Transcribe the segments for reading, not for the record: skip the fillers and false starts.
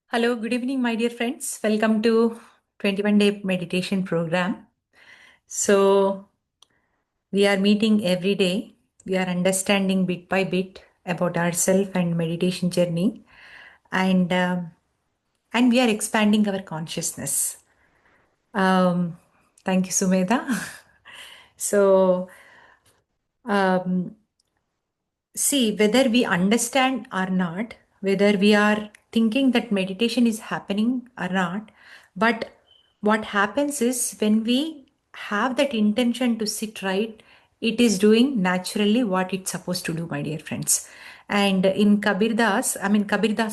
Hello, good evening, my dear friends. Welcome to 21-day meditation program. So, we are meeting every day. We are understanding bit by bit about ourselves and meditation journey, and and we are expanding our consciousness. Um, Thank you, Sumedha. So, um, see, whether we understand or not, whether we are thinking that meditation is happening or not, but what happens is when we have that intention to sit right, it is doing naturally what it's supposed to do, my dear friends. And in Kabir Das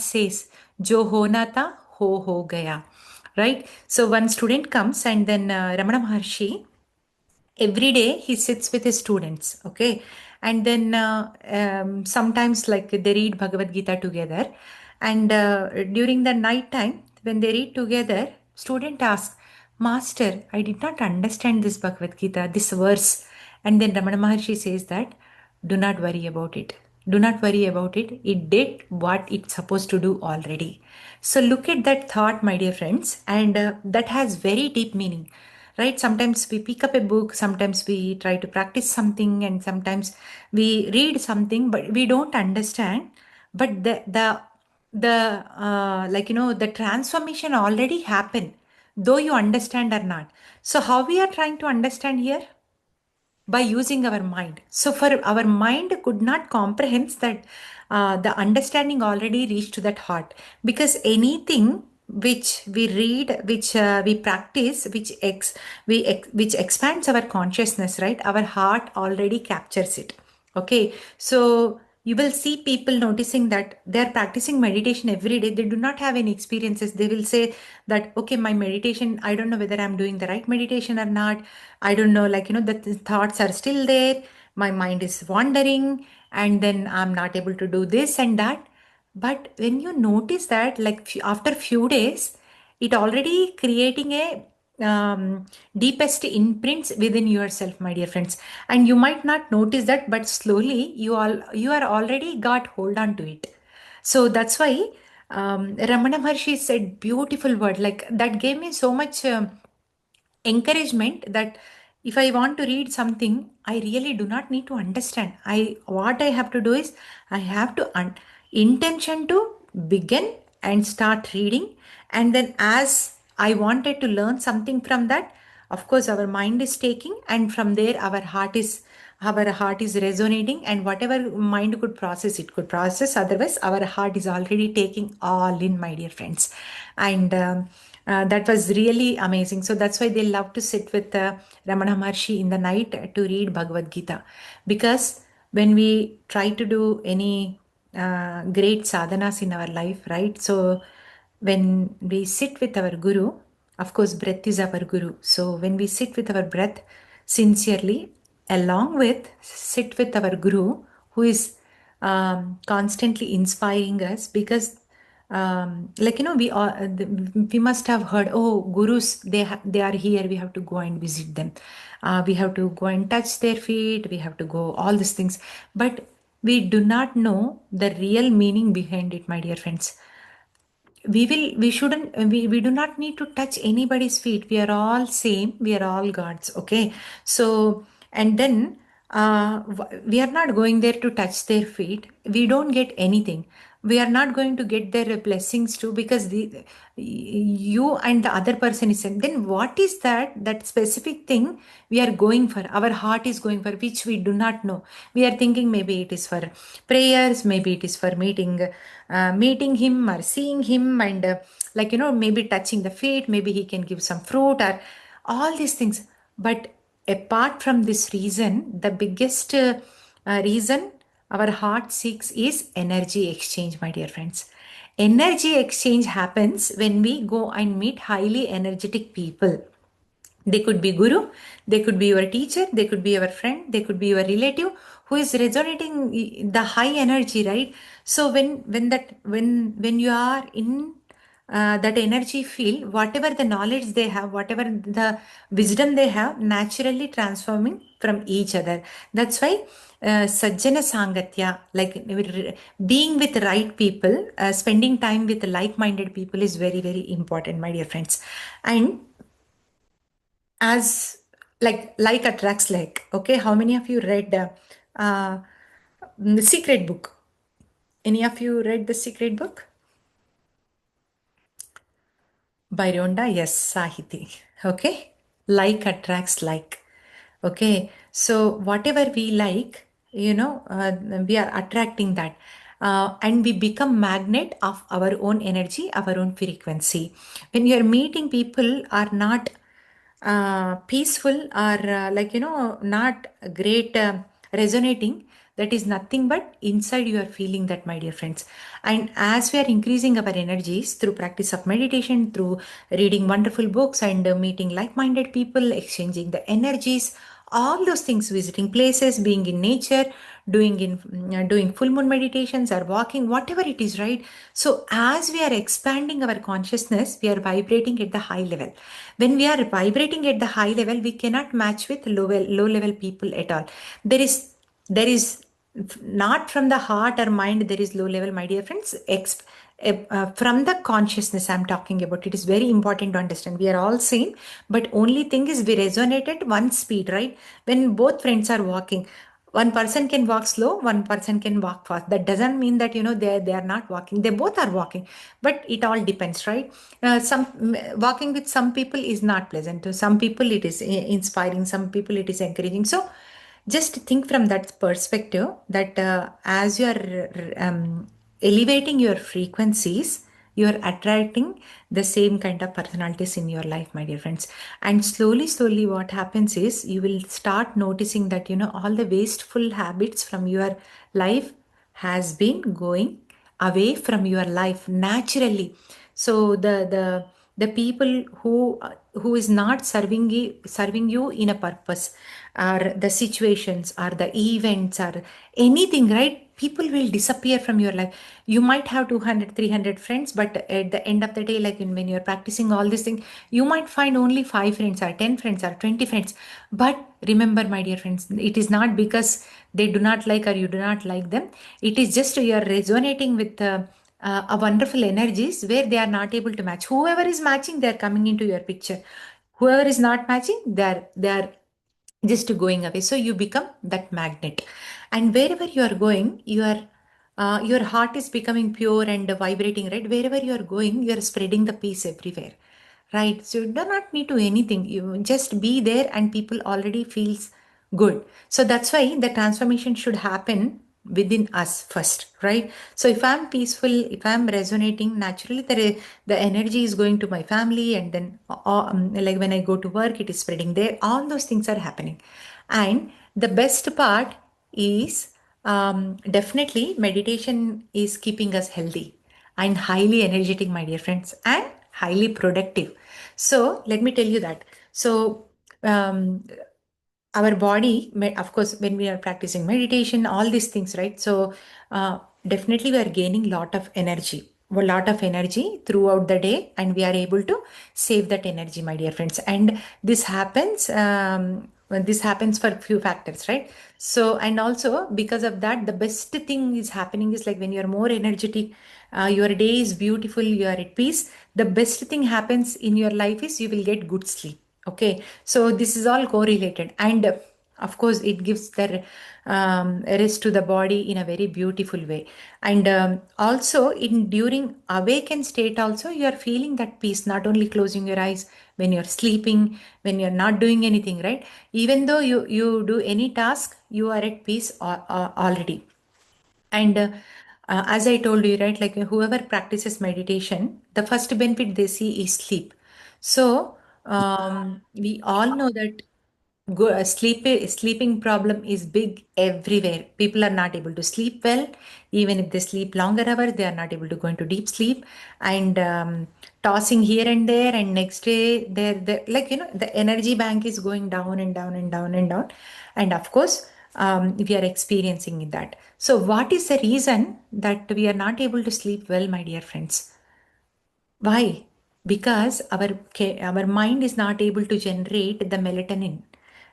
says, Jo hona tha, ho gaya. Right? So one student comes and then Ramana Maharshi every day he sits with his students, okay, and then sometimes like they read Bhagavad Gita together, and during the night time when they read together, student asks, master, I did not understand this Bhagavad Gita, this verse. And then Ramana Maharshi says that, do not worry about it, do not worry about it, it did what it's supposed to do already. So look at that thought, my dear friends, and that has very deep meaning, right? Sometimes we pick up a book, sometimes we try to practice something, and sometimes we read something but we don't understand, but the the transformation already happened, though you understand or not. So how we are trying to understand here? By using our mind. So for our mind could not comprehend that the understanding already reached to that heart, because anything which we read, which we practice, which expands our consciousness, right? Our heart already captures it. Okay, so you will see people noticing that they're practicing meditation every day. They do not have any experiences. They will say that, okay, my meditation, I don't know whether I'm doing the right meditation or not. I don't know, the thoughts are still there. My mind is wandering, and then I'm not able to do this and that. But when you notice that, after few days, it already creating a deepest imprints within yourself, my dear friends. And you might not notice that, but slowly you are already got hold on to it. So that's why Ramana Maharshi said beautiful word like that gave me so much encouragement that if I want to read something, I really do not need to understand. I what I have to do is I have to intention to begin and start reading, and then as I wanted to learn something from that, of course our mind is taking, and from there our heart is resonating, and whatever mind could process, it could process, otherwise our heart is already taking all in, my dear friends. And that was really amazing. So that's why they love to sit with Ramana Maharshi in the night to read Bhagavad Gita. Because when we try to do any great sadhanas in our life, right? So when we sit with our Guru, of course, breath is our Guru. So when we sit with our breath sincerely, along with sit with our Guru, who is constantly inspiring us, because we must have heard, oh, gurus, they are here, we have to go and visit them, we have to go and touch their feet, we have to go all these things, but we do not know the real meaning behind it, my dear friends. We shouldn't, we do not need to touch anybody's feet. We are all same, we are all gods, okay? So and then we are not going there to touch their feet, we don't get anything. We are not going to get their blessings too, because you and the other person is same. Then what is that specific thing we are going for, our heart is going for, which we do not know? We are thinking maybe it is for prayers, maybe it is for meeting him or seeing him, and maybe touching the feet, maybe he can give some fruit or all these things. But apart from this reason, the biggest reason our heart seeks is energy exchange, my dear friends. Energy exchange happens when we go and meet highly energetic people. They could be guru, they could be your teacher, they could be your friend, they could be your relative who is resonating the high energy, right? So when you are in that energy field, whatever the knowledge they have, whatever the wisdom they have, naturally transforming from each other. That's why Sajjana Sangatya, like being with right people, spending time with like-minded people is very, very important, my dear friends. And as like attracts like, okay, how many of you read uh, the Secret Book? Any of you read the Secret Book by Rhonda? Yes, Sahiti. Okay, like attracts like. Okay, so whatever we like, we are attracting that. And we become magnet of our own energy, our own frequency. When you're meeting people are not peaceful or not great resonating, that is nothing but inside you are feeling that, my dear friends. And as we are increasing our energies through practice of meditation, through reading wonderful books and meeting like-minded people, exchanging the energies, all those things, visiting places, being in nature, doing full moon meditations or walking, whatever it is, right? So as we are expanding our consciousness, we are vibrating at the high level. When we are vibrating at the high level, we cannot match with low level people at all. There is not from the heart or mind, there is low level, my dear friends. From the consciousness I'm talking about, it is very important to understand. We are all same, but only thing is we resonate at one speed, right? When both friends are walking, one person can walk slow, one person can walk fast. That doesn't mean that they are not walking. They both are walking, but it all depends, right? Some walking with some people is not pleasant. To some people it is inspiring. Some people it is encouraging. So just think from that perspective that as you are elevating your frequencies, you are attracting the same kind of personalities in your life, my dear friends. And slowly what happens is you will start noticing that all the wasteful habits from your life has been going away from your life naturally. So the people who is not serving you in a purpose, or the situations or the events or anything, right? People will disappear from your life. You might have 200, 300 friends, but at the end of the day, like when you're practicing all these things, you might find only 5 friends or 10 friends or 20 friends. But remember, my dear friends, it is not because they do not like or you do not like them. It is just you are resonating with a wonderful energies where they are not able to match. Whoever is matching, they are coming into your picture. Whoever is not matching, they are just going away. So you become that magnet, and wherever you are going, your heart is becoming pure and vibrating, right? Wherever you are going, you are spreading the peace everywhere, right? So you do not need to anything. You just be there, and people already feels good. So that's why the transformation should happen within us first, right? So if I'm peaceful, if I'm resonating naturally, the energy is going to my family, and then like when I go to work, it is spreading there. All those things are happening. And the best part is, definitely meditation is keeping us healthy and highly energetic, my dear friends, and highly productive. So let me tell you that. So um, our body, of course, when we are practicing meditation, all these things, right? So definitely we are gaining a lot of energy throughout the day, and we are able to save that energy, my dear friends. And this happens for few factors, right? So, and also because of that, the best thing is happening is like when you are more energetic, your day is beautiful, you are at peace. The best thing happens in your life is you will get good sleep. Okay, so this is all correlated, and of course it gives the rest to the body in a very beautiful way. And also in during awakened state also, you are feeling that peace, not only closing your eyes, when you're sleeping, when you're not doing anything, right? Even though you do any task, you are at peace already. And as I told you, right, like whoever practices meditation, the first benefit they see is sleep. So we all know that sleeping problem is big everywhere. People are not able to sleep well. Even if they sleep longer hours, they are not able to go into deep sleep, and tossing here and there. And next day, they're like the energy bank is going down and down and down and down. And of course, we are experiencing that. So, what is the reason that we are not able to sleep well, my dear friends? Why? Because our mind is not able to generate the melatonin.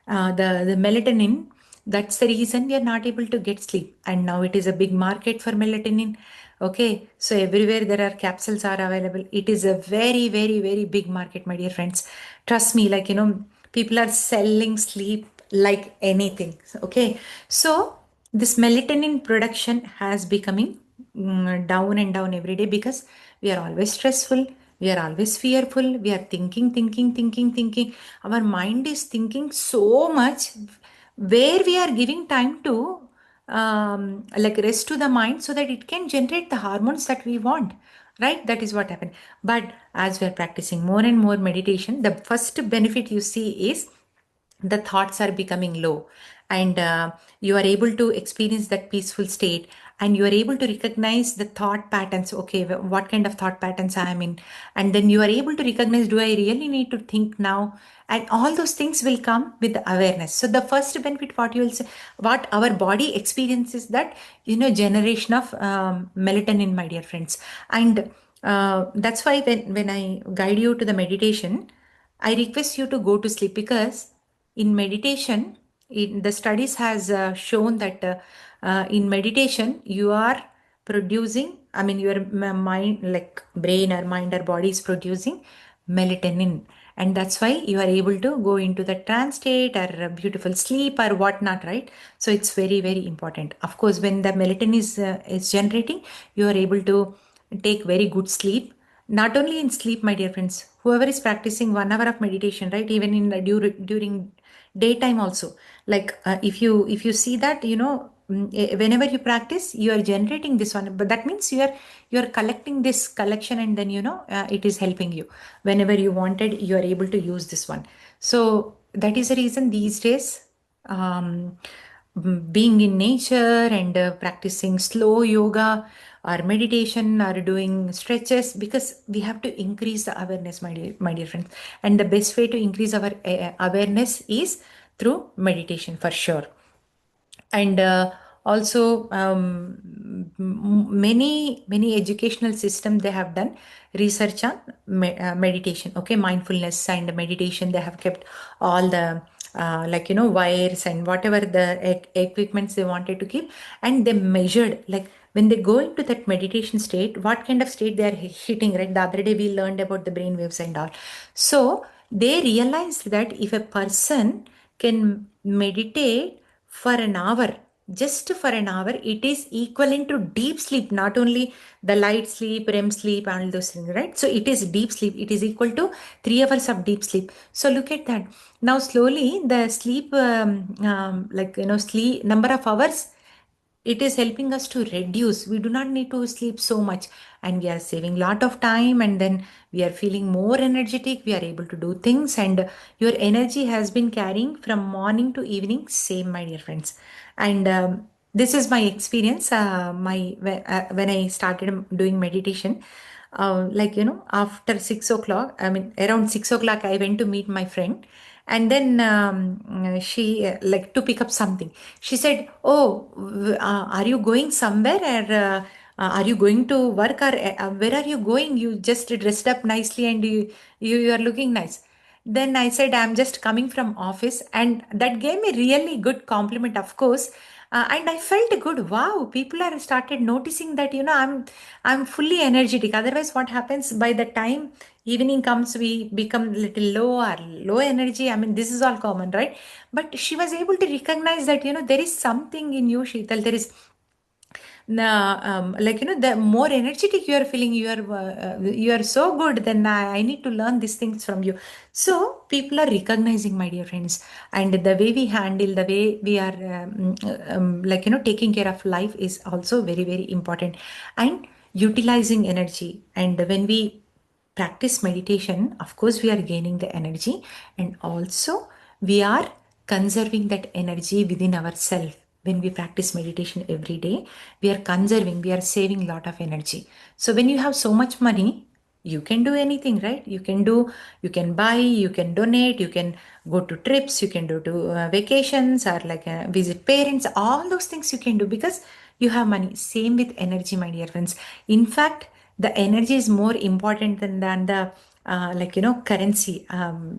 The melatonin That's the reason we are not able to get sleep. And now it is a big market for melatonin. Okay, so everywhere there are capsules are available. It is a very, very, very big market, my dear friends. Trust me, like, people are selling sleep like anything. Okay, so this melatonin production has becoming down and down every day because we are always stressful, we are always fearful, we are thinking. Our mind is thinking so much, where we are giving time to like rest to the mind so that it can generate the hormones that we want, right? That is what happened. But as we are practicing more and more meditation, the first benefit you see is the thoughts are becoming low, and you are able to experience that peaceful state, and you are able to recognize the thought patterns. Okay, what kind of thought patterns I am in, and then you are able to recognize, do I really need to think now? And all those things will come with the awareness. So the first benefit, what you will say, what our body experiences, that generation of melatonin, my dear friends. And that's why when I guide you to the meditation, I request you to go to sleep, because in meditation, the studies has shown that in meditation you are producing, I mean, your mind, like brain or mind or body is producing melatonin, and that's why you are able to go into the trance state or a beautiful sleep or whatnot, right? So it's very, very important. Of course, when the melatonin is generating, you are able to take very good sleep. Not only in sleep, my dear friends, whoever is practicing 1 hour of meditation, right, even in during daytime also, like if you see that, whenever you practice, you are generating this one, but that means you are collecting this collection, and then it is helping you whenever you wanted, you are able to use this one. So that is the reason these days, um, being in nature and practicing slow yoga or meditation or doing stretches, because we have to increase the awareness, my dear friends. And the best way to increase our awareness is through meditation, for sure. And also, many educational system, they have done research on meditation, okay, mindfulness and meditation. They have kept all the wires and whatever the equipments they wanted to keep, and they measured, like when they go into that meditation state, what kind of state they are hitting, right? The other day we learned about the brain waves and all. So they realized that if a person can meditate for an hour, just for an hour, it is equivalent to deep sleep. Not only the light sleep, REM sleep, and all those things, right? So it is deep sleep. It is equal to 3 hours of deep sleep. So look at that. Now slowly the sleep, sleep number of hours, it is helping us to reduce. We do not need to sleep so much, and we are saving lot of time, and then we are feeling more energetic, we are able to do things, and your energy has been carrying from morning to evening, same, my dear friends. And this is my experience, when I started doing meditation, after 6 o'clock, I mean around 6 o'clock, I went to meet my friend, and then she like to pick up something. She said, oh, are you going somewhere, or are you going to work, or where are you going? You just dressed up nicely, and you are looking nice. Then I said, I'm just coming from office, and that gave me really good compliment, of course. And I felt good. Wow, people are started noticing that, I'm fully energetic. Otherwise, what happens by the time evening comes, we become little low or low energy. I mean, this is all common, right? But she was able to recognize that, there is something in you, Sheetal. There is the more energetic you are feeling, you are so good, then I need to learn these things from you. So people are recognizing, my dear friends, and the way we handle, the way we are taking care of life is also very, very important. And utilizing energy, and when we practice meditation, of course, we are gaining the energy, and also we are conserving that energy within ourselves. When we practice meditation every day, we are conserving, we are saving a lot of energy. So when you have so much money, you can do anything, right? You can buy, you can donate, you can go to trips, you can do to vacations, or visit parents. All those things you can do because you have money. Same with energy, my dear friends. In fact, the energy is more important than the currency,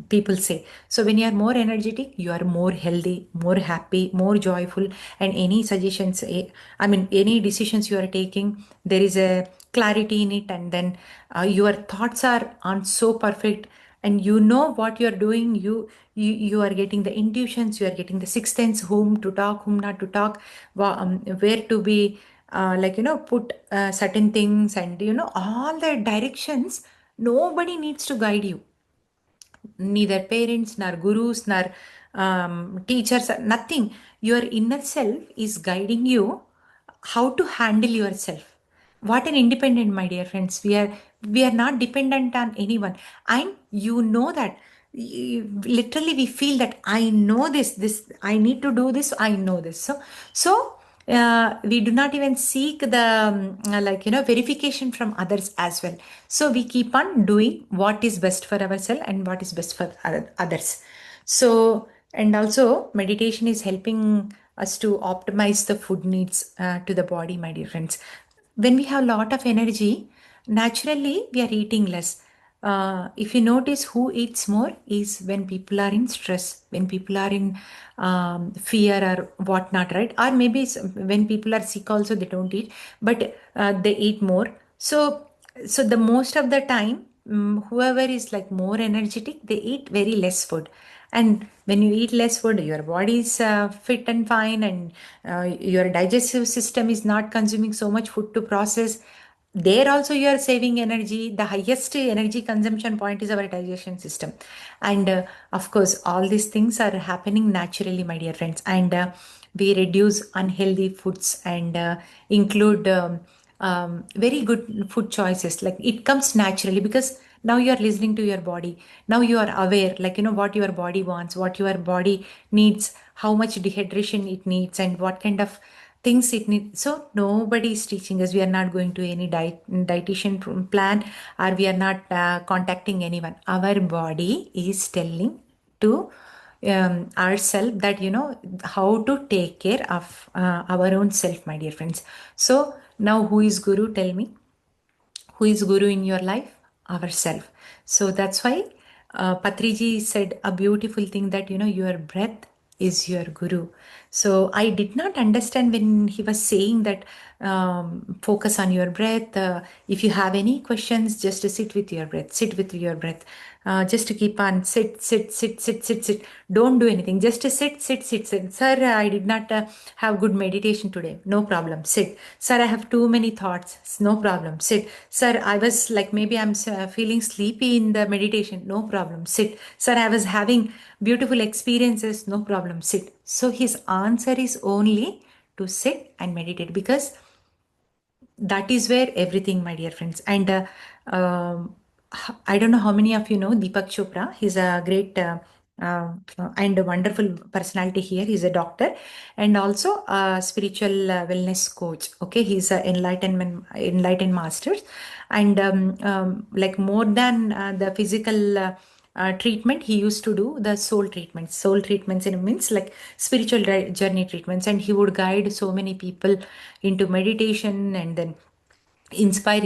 people say. So when you are more energetic, you are more healthy, more happy, more joyful. And any suggestions, any decisions you are taking, there is a clarity in it. And then your thoughts are on so perfect, and you know what you are doing. You are getting the intuitions, you are getting the sixth sense, whom to talk, whom not to talk, where to be, put certain things, and all the directions. Nobody needs to guide you, neither parents nor gurus nor teachers, nothing. Your inner self is guiding you how to handle yourself. What an independent, my dear friends. We are not dependent on anyone. And you know that, literally we feel that I know this I need to do this, I know this. So we do not even seek the verification from others as well. So we keep on doing what is best for ourselves and what is best for others. So, and also meditation is helping us to optimize the food needs to the body, my dear friends. When we have a lot of energy, naturally we are eating less. If you notice, who eats more is when people are in stress, when people are in fear or whatnot, right? Or maybe when people are sick, also they don't eat, but they eat more. So the most of the time, whoever is like more energetic, they eat very less food. And when you eat less food, your body is fit and fine, and your digestive system is not consuming so much food to process. There also you are saving energy. The highest energy consumption point is our digestion system. And of course, all these things are happening naturally, my dear friends. And we reduce unhealthy foods and include very good food choices. Like, it comes naturally because now you are listening to your body. Now you are aware, like, what your body wants, what your body needs, how much dehydration it needs, and what kind of things it needs. So nobody is teaching us. We are not going to any dietitian plan, or we are not contacting anyone. Our body is telling to ourselves that, how to take care of our own self, my dear friends. So now, who is guru? Tell me, who is guru in your life? Ourself. So that's why Patriji said a beautiful thing, that your breath is your guru. So I did not understand when he was saying that, focus on your breath. If you have any questions, just sit with your breath, sit with your breath. Just to keep on sit. Don't do anything. Just sit. Sir, I did not have good meditation today. No problem. Sit. Sir, I have too many thoughts. No problem. Sit. Sir, I was like, maybe I'm feeling sleepy in the meditation. No problem. Sit. Sir, I was having beautiful experiences. No problem. Sit. So his answer is only to sit and meditate, because that is where everything, my dear friends. And um, I don't know how many of you know Deepak Chopra. He's a great and a wonderful personality here. He's a doctor and also a spiritual wellness coach. Okay, he's an enlightened master, and like, more than the physical treatment, he used to do the soul treatments, in means like spiritual journey treatments. And he would guide so many people into meditation, and then inspire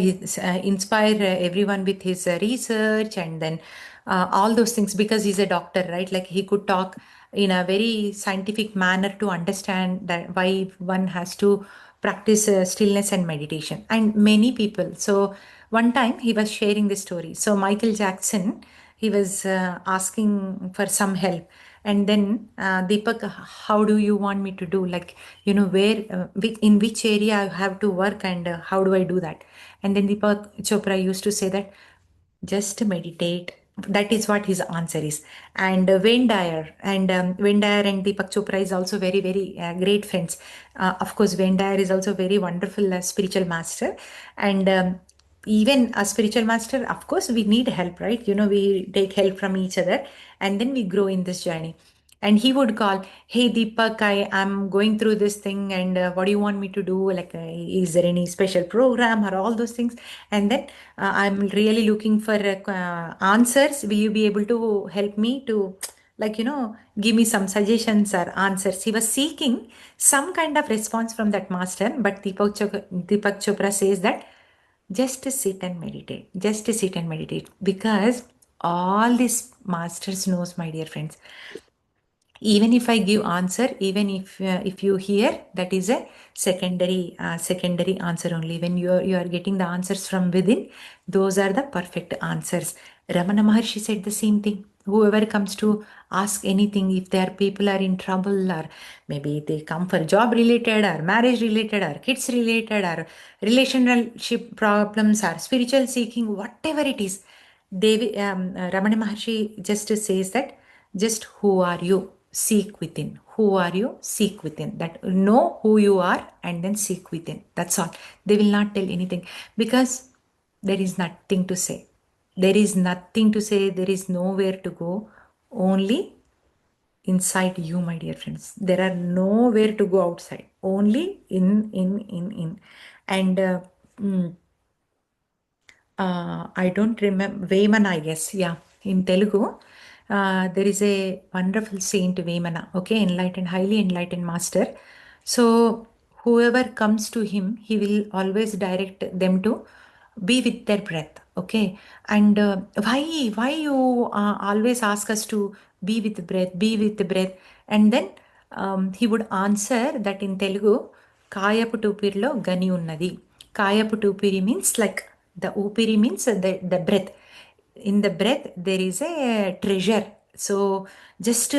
everyone with his research, and then all those things, because he's a doctor, right? Like, he could talk in a very scientific manner to understand that why one has to practice stillness and meditation, and many people. So one time he was sharing this story. So Michael Jackson, he was asking for some help, and then Deepak, how do you want me to do, like, where in which area I have to work, and how do I do that? And then Deepak Chopra used to say that, just meditate. That is what his answer is. And Wayne Dyer and Deepak Chopra is also very, very great friends. Of course, Wayne Dyer is also very wonderful spiritual master. And even a spiritual master, of course, we need help, right? We take help from each other, and then we grow in this journey. And he would call, hey Deepak, I am going through this thing, and what do you want me to do? Like, is there any special program or all those things? And then I'm really looking for answers. Will you be able to help me to, like, give me some suggestions or answers? He was seeking some kind of response from that master, but Deepak Chopra says that, Just sit and meditate. Just sit and meditate. Because all these masters knows, my dear friends, even if I give answer, even if you hear, that is a secondary answer only. When you are getting the answers from within, those are the perfect answers. Ramana Maharshi said the same thing. Whoever comes to ask anything, if their people are in trouble, or maybe they come for job related or marriage related or kids related or relationship problems or spiritual seeking, whatever it is, Ramana Maharshi just says that, just who are you? Seek within. Who are you? Seek within. That know who you are and then seek within. That's all. They will not tell anything because there is nothing to say. There is nothing to say. There is nowhere to go. Only inside you, my dear friends. There are nowhere to go outside. Only in. And mm, I don't remember Vemana, I guess. Yeah, in Telugu, there is a wonderful saint Vemana. Okay, enlightened, highly enlightened master. So whoever comes to him, he will always direct them to be with their breath. Okay, and why you always ask us to be with the breath, be with the breath, and then he would answer that in Telugu, కాయపు టూపిరిలో గని ఉన్నది. కాయపు టూపిరి means like the upiri means the breath. In the breath there is a treasure. So just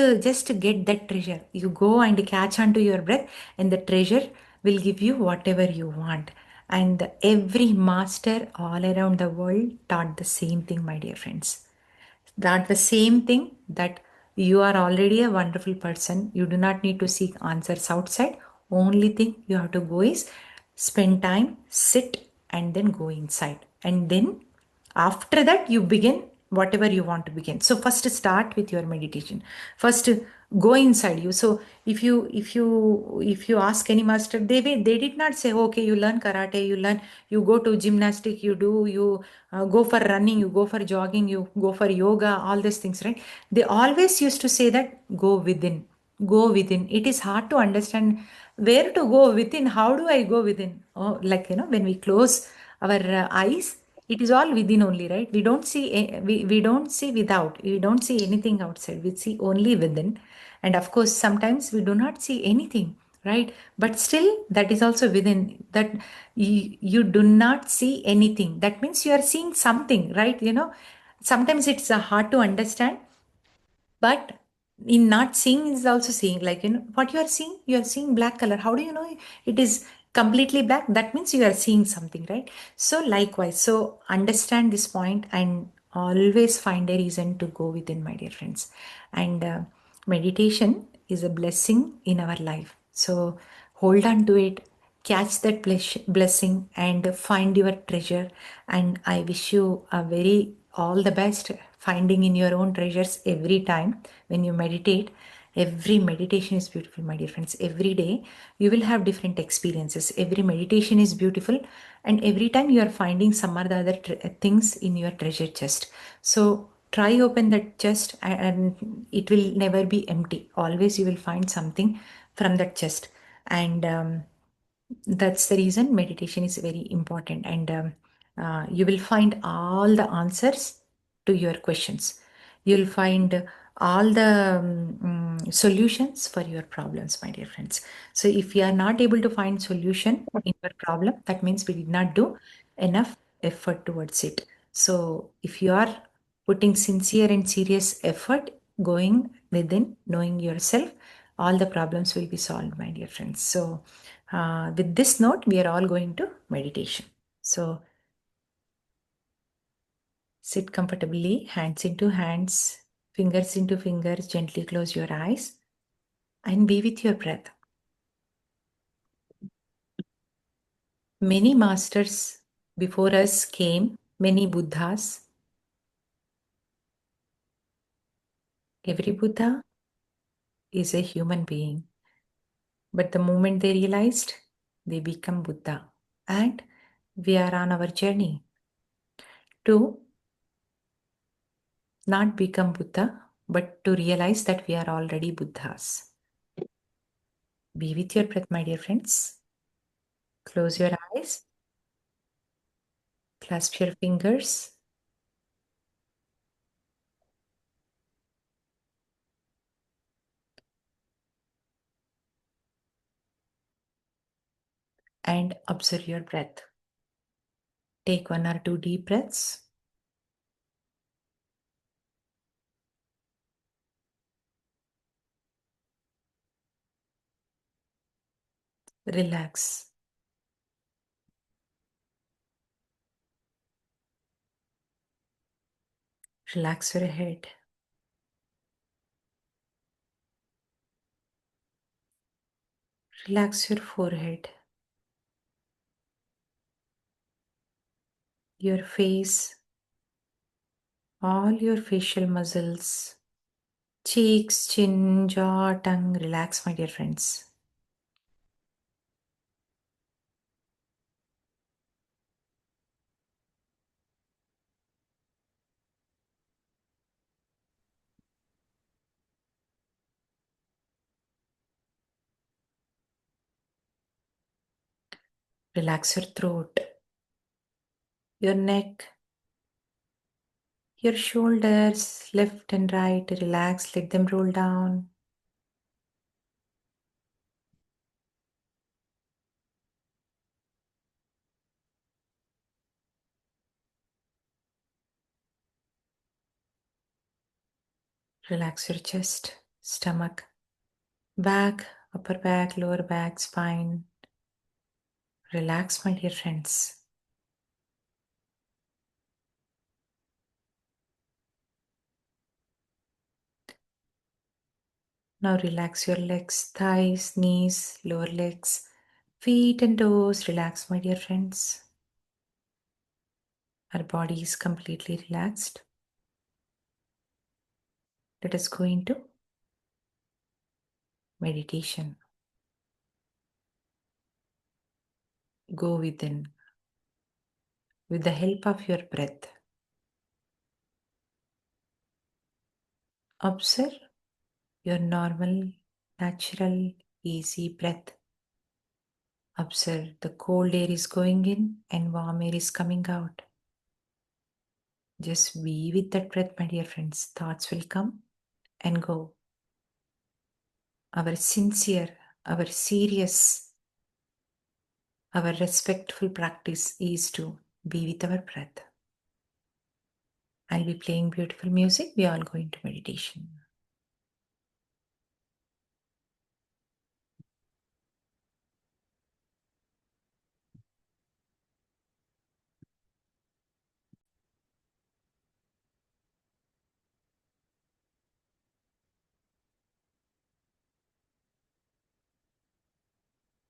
get that treasure. You go and catch onto your breath, and the treasure will give you whatever you want. And every master all around the world taught the same thing, my dear friends. That the same thing, that you are already a wonderful person. You do not need to seek answers outside. Only thing you have to go is spend time, sit, and then go inside. And then after that, you begin whatever you want to begin. So first start with your meditation. First go inside you. So if you ask any master, they did not say, okay, you learn karate, you go to gymnastic, you go for running, you go for jogging, you go for yoga, all these things, right? They always used to say that go within. Go within. It is hard to understand where to go within. How do I go within? Oh, like, when we close our eyes, it is all within only, right? We don't see we don't see without. We don't see anything outside. We see only within. And of course, sometimes we do not see anything, right? But still, that is also within. That you do not see anything. That means you are seeing something, right? Sometimes it's hard to understand, but in not seeing is also seeing. Like, what you are seeing black color. How do you know it is completely black? That means you are seeing something, right? So likewise, so understand this point and always find a reason to go within, my dear friends. And meditation is a blessing in our life. So hold on to it, catch that blessing, and find your treasure. And I wish you a very all the best finding in your own treasures every time when you meditate. Every meditation is beautiful, my dear friends. Every day you will have different experiences. Every meditation is beautiful, and every time you are finding some or the other things in your treasure chest. So try open that chest, and it will never be empty. Always you will find something from that chest. And that's the reason meditation is very important. And you will find all the answers to your questions. You'll find all the solutions for your problems, my dear friends. So if you are not able to find solution in your problem, that means we did not do enough effort towards it. So if you are putting sincere and serious effort, going within, knowing yourself, all the problems will be solved, my dear friends. So with this note, we are all going to meditation. So sit comfortably, hands into hands, fingers into fingers, gently close your eyes and be with your breath. Many masters before us came, many Buddhas. Every Buddha is a human being. But the moment they realized, they become Buddha. And we are on our journey to not become Buddha, but to realize that we are already Buddhas. Be with your breath, my dear friends. Close your eyes Clasp your fingers and observe your breath. Take 1 or 2 deep breaths. Relax. Relax your head. Relax your forehead, your face, all your facial muscles, cheeks, chin, jaw, tongue. Relax, my dear friends. Relax your throat, your neck, your shoulders, left and right. Relax, let them roll down. Relax your chest, stomach, back, upper back, lower back, spine. Relax, my dear friends. Now relax your legs, thighs, knees, lower legs, feet and toes. Relax, my dear friends. Our body is completely relaxed. Let us go into meditation. Go within with the help of your breath. Observe your normal, natural, easy breath. Observe the cold air is going in and warm air is coming out. Just be with that breath, my dear friends. Thoughts will come and go. Our sincere, our serious, our respectful practice is to be with our breath. I'll be playing beautiful music. We all go into meditation.